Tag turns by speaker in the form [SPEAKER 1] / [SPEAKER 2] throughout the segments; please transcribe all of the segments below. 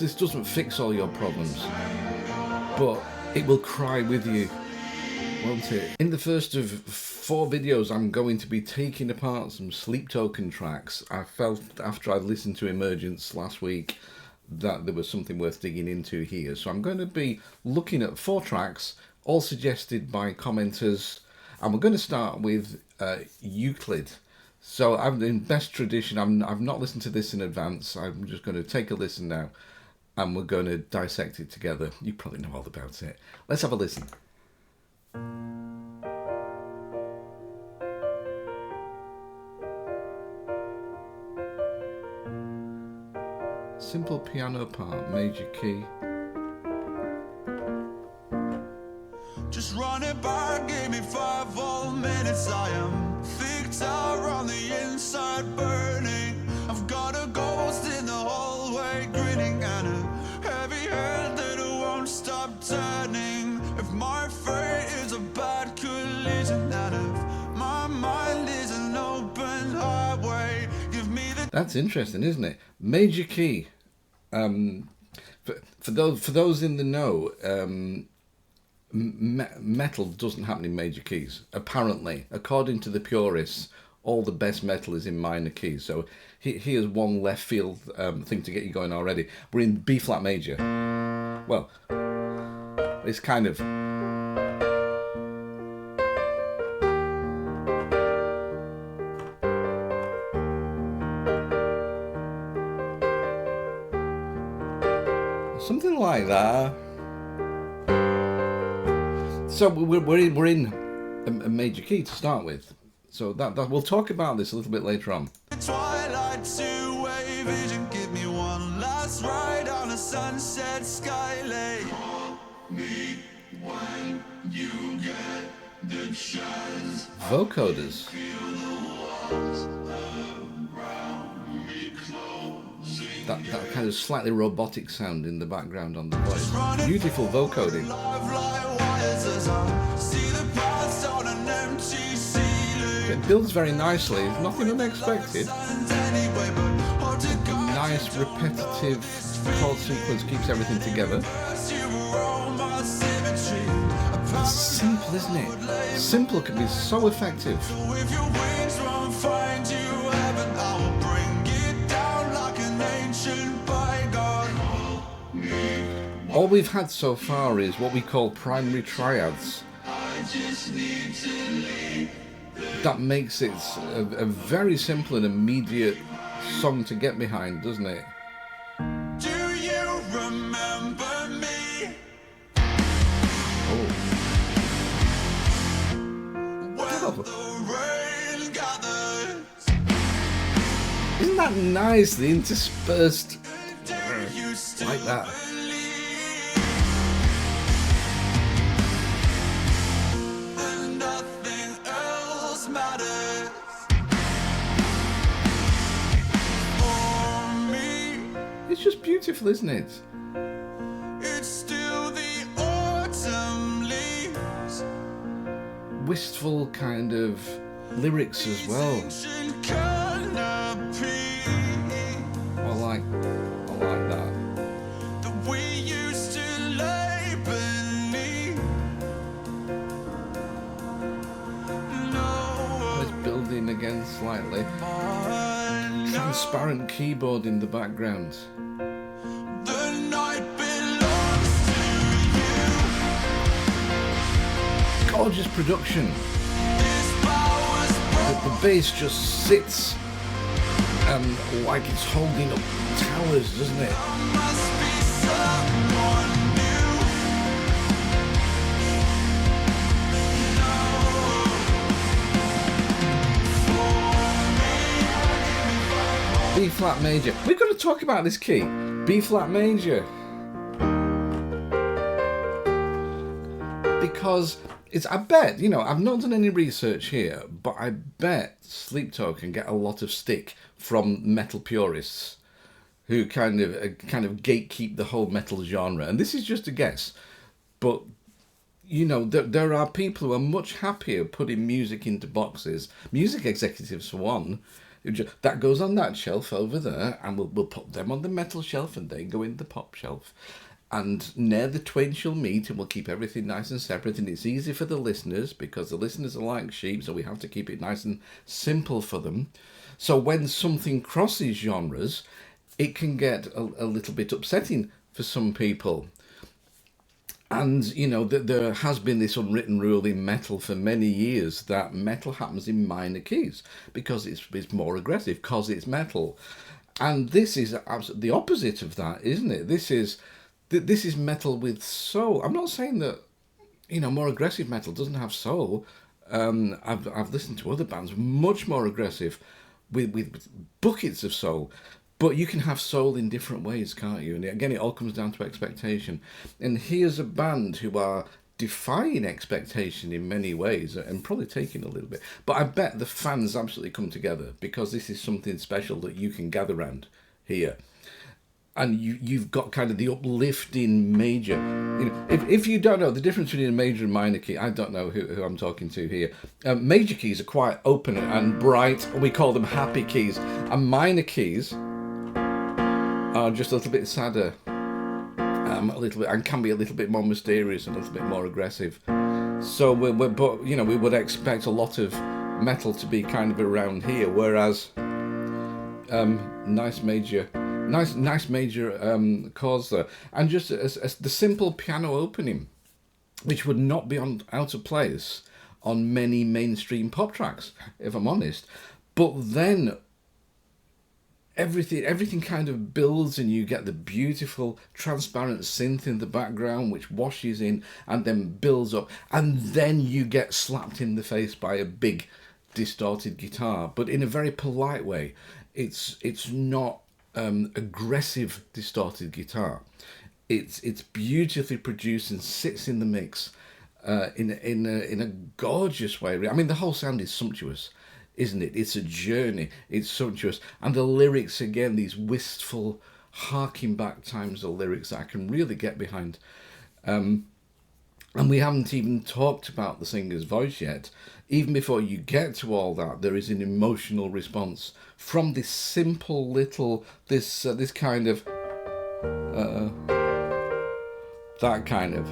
[SPEAKER 1] This doesn't fix all your problems, but it will cry with you, won't it? In the first of 4 videos, I'm going to be taking apart some Sleep Token tracks. I felt after I'd listened to Emergence last week that there was something worth digging into here. So I'm going to be looking at 4 tracks, all suggested by commenters, and we're going to start with Euclid. So I'm in best tradition. I've not listened to this in advance. I'm just going to take a listen now, and we're going to dissect it together. You probably know all about it. Let's have a listen. Simple piano part, major key.
[SPEAKER 2] Just run it back, give me 5 whole minutes. I am thick on the inside, burning. I've got a ghost in the hallway, grinning, and a heavy head that won't stop turning. If my fate is a bad collision, and if my mind is an open highway, give me the...
[SPEAKER 1] That's interesting, isn't it? Major key. For those in the know, metal doesn't happen in major keys. Apparently, according to the purists, all the best metal is in minor keys. So here's one left field thing to get you going already. We're in B flat major. Well, it's kind of... something like that. So we're in a major key to start with. So that we'll talk about this a little bit later on.
[SPEAKER 2] Twilight two-way vision, give me one last ride on a sunset skylake. Call me when you get the chance.
[SPEAKER 1] Vocoders.
[SPEAKER 2] Feel the walls around me closing.
[SPEAKER 1] That kind of slightly robotic sound in the background on the voice. Beautiful vocoding. It builds very nicely, nothing unexpected. Nice repetitive chord sequence keeps everything together. It's simple, isn't it? Simple can be so effective. All we've had so far is what we call primary triads. That makes it a very simple and immediate song to get behind, doesn't it?
[SPEAKER 2] Do you remember me?
[SPEAKER 1] Oh.
[SPEAKER 2] When the rain gathers.
[SPEAKER 1] Isn't that nice? The interspersed like that. It's just beautiful, isn't it?
[SPEAKER 2] It's still the autumn leaves.
[SPEAKER 1] Wistful kind of lyrics as well. I like that.
[SPEAKER 2] That we used to lay beneath. No.
[SPEAKER 1] It's building again slightly. Transparent keyboard in the background.
[SPEAKER 2] The night belongs to you.
[SPEAKER 1] Gorgeous production. The bass just sits like it's holding up towers, doesn't it?
[SPEAKER 2] Must be someone new.
[SPEAKER 1] B flat major. We've got to talk about this key. B flat major. Because I bet, I've not done any research here, but I bet Sleep Token get a lot of stick from metal purists who kind of gatekeep the whole metal genre. And this is just a guess, but there are people who are much happier putting music into boxes. Music executives, for one, That goes on that shelf over there, and we'll put them on the metal shelf, and they go in the pop shelf. And near the twain shall meet, and we'll keep everything nice and separate. And it's easy for the listeners, because the listeners are like sheep, so we have to keep it nice and simple for them. So when something crosses genres, it can get a little bit upsetting for some people. And, you know, there has been this unwritten rule in metal for many years that metal happens in minor keys because it's more aggressive, because it's metal. And this is absolutely the opposite of that, isn't it? This is metal with soul. I'm not saying that, you know, more aggressive metal doesn't have soul. I've listened to other bands much more aggressive with buckets of soul. But you can have soul in different ways, can't you? And again, it all comes down to expectation. And here's a band who are defying expectation in many ways, and probably taking a little bit. But I bet the fans absolutely come together, because this is something special that you can gather around here. And you've got kind of the uplifting major. You know, if you don't know the difference between a major and minor key, I don't know who I'm talking to here. Major keys are quite open and bright. We call them happy keys. And minor keys are just a little bit sadder, a little bit, and can be a little bit more mysterious and a little bit more aggressive. So but you know, we would expect a lot of metal to be kind of around here, whereas nice major chords there, and just the simple piano opening, which would not be out of place on many mainstream pop tracks, if I'm honest. But then everything kind of builds, and you get the beautiful transparent synth in the background, which washes in and then builds up, and then you get slapped in the face by a big distorted guitar, but in a very polite way. It's not aggressive distorted guitar. It's beautifully produced and sits in the mix in a gorgeous way. I mean, the whole sound is sumptuous, isn't it? It's a journey. It's sumptuous. And the lyrics, again, these wistful, harking back times of lyrics that I can really get behind. And we haven't even talked about the singer's voice yet. Even before you get to all that, there is an emotional response from this simple little, this kind of, that kind of.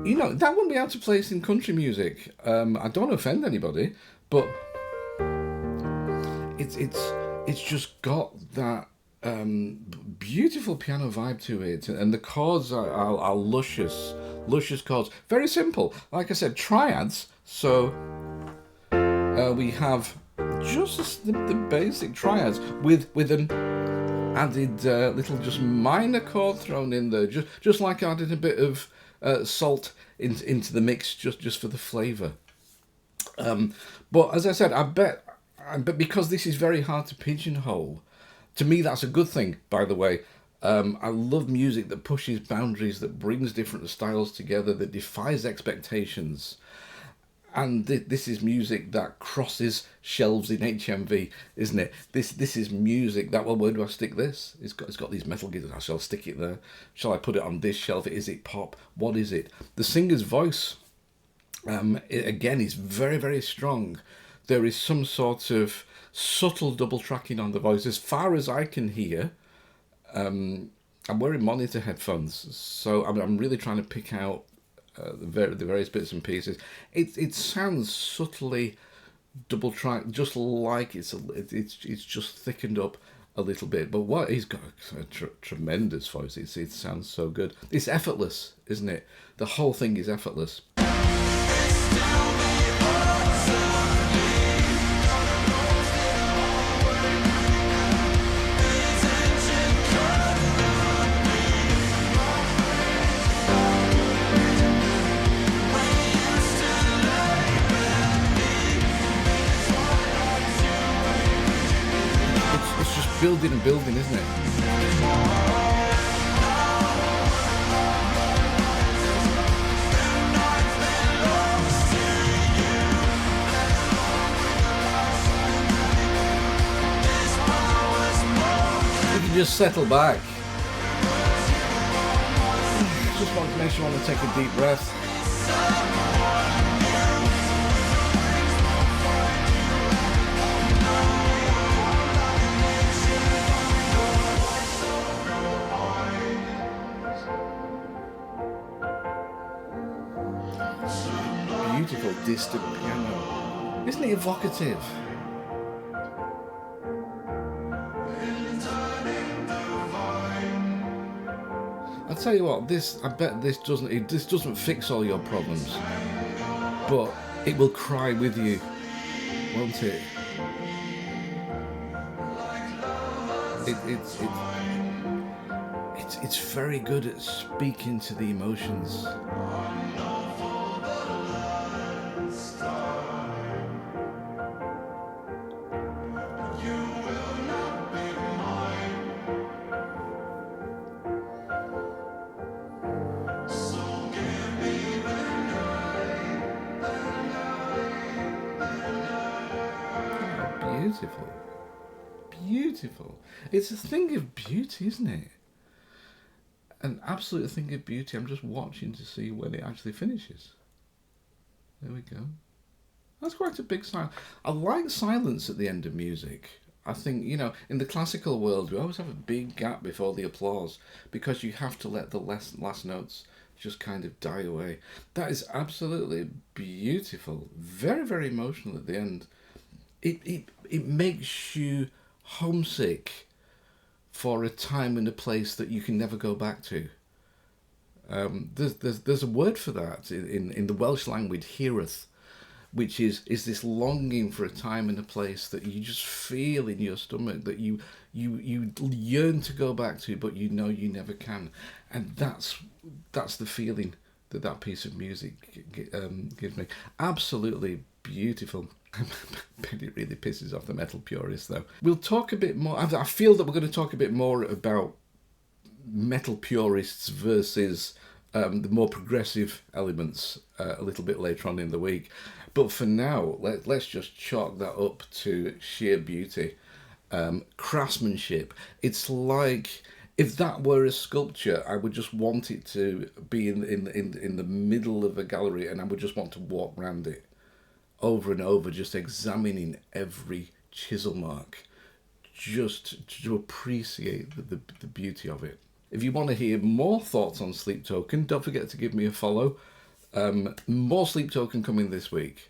[SPEAKER 1] You know, that wouldn't be out of place in country music. I don't want to offend anybody, but it's just got that beautiful piano vibe to it, and the chords are luscious chords. Very simple, like I said, triads. So we have just the basic triads with an added little just minor chord thrown in there, just like I added a bit of salt into the mix just for the flavour. But as I said, I bet because this is very hard to pigeonhole, to me that's a good thing, by the way. I love music that pushes boundaries, that brings different styles together, that defies expectations. And this is music that crosses shelves in HMV, isn't it? This is music that, well, where do I stick this? It's got these metal guitars. Shall I stick it there? Shall I put it on this shelf? Is it pop? What is it? The singer's voice, again, is very, very strong. There is some sort of subtle double tracking on the voice. As far as I can hear, I'm wearing monitor headphones, so I'm really trying to pick out the various bits and pieces. It sounds subtly double track, just like it's just thickened up a little bit. But what he's got a tremendous voice. It sounds so good. It's effortless, isn't it? The whole thing is effortless. Building and building, isn't it? You can just settle back. Just want to make sure you want to take a deep breath. beautiful distant piano. Isn't it evocative? I'll tell you what, I bet this doesn't fix all your problems, but it will cry with you, won't it? It's very good at speaking to the emotions. Beautiful. Beautiful. It's a thing of beauty, isn't it? An absolute thing of beauty. I'm just watching to see when it actually finishes. There we go. That's quite a big silence. I like silence at the end of music. I think, in the classical world, we always have a big gap before the applause because you have to let the last notes just kind of die away. That is absolutely beautiful. Very, very emotional at the end. It makes you homesick for a time and a place that you can never go back to. There's a word for that in the Welsh language, heareth, which is this longing for a time and a place that you just feel in your stomach, that you yearn to go back to, but you know you never can. And that's the feeling that piece of music gives me. Absolutely beautiful. But it really pisses off the metal purists, though. We'll talk a bit more. I feel that we're going to talk a bit more about metal purists versus the more progressive elements a little bit later on in the week. But for now, let's just chalk that up to sheer beauty. Craftsmanship. It's like, if that were a sculpture, I would just want it to be in the middle of a gallery, and I would just want to walk around it over and over, just examining every chisel mark, just to appreciate the beauty of it. If you want to hear more thoughts on Sleep Token, don't forget to give me a follow. More Sleep Token coming this week.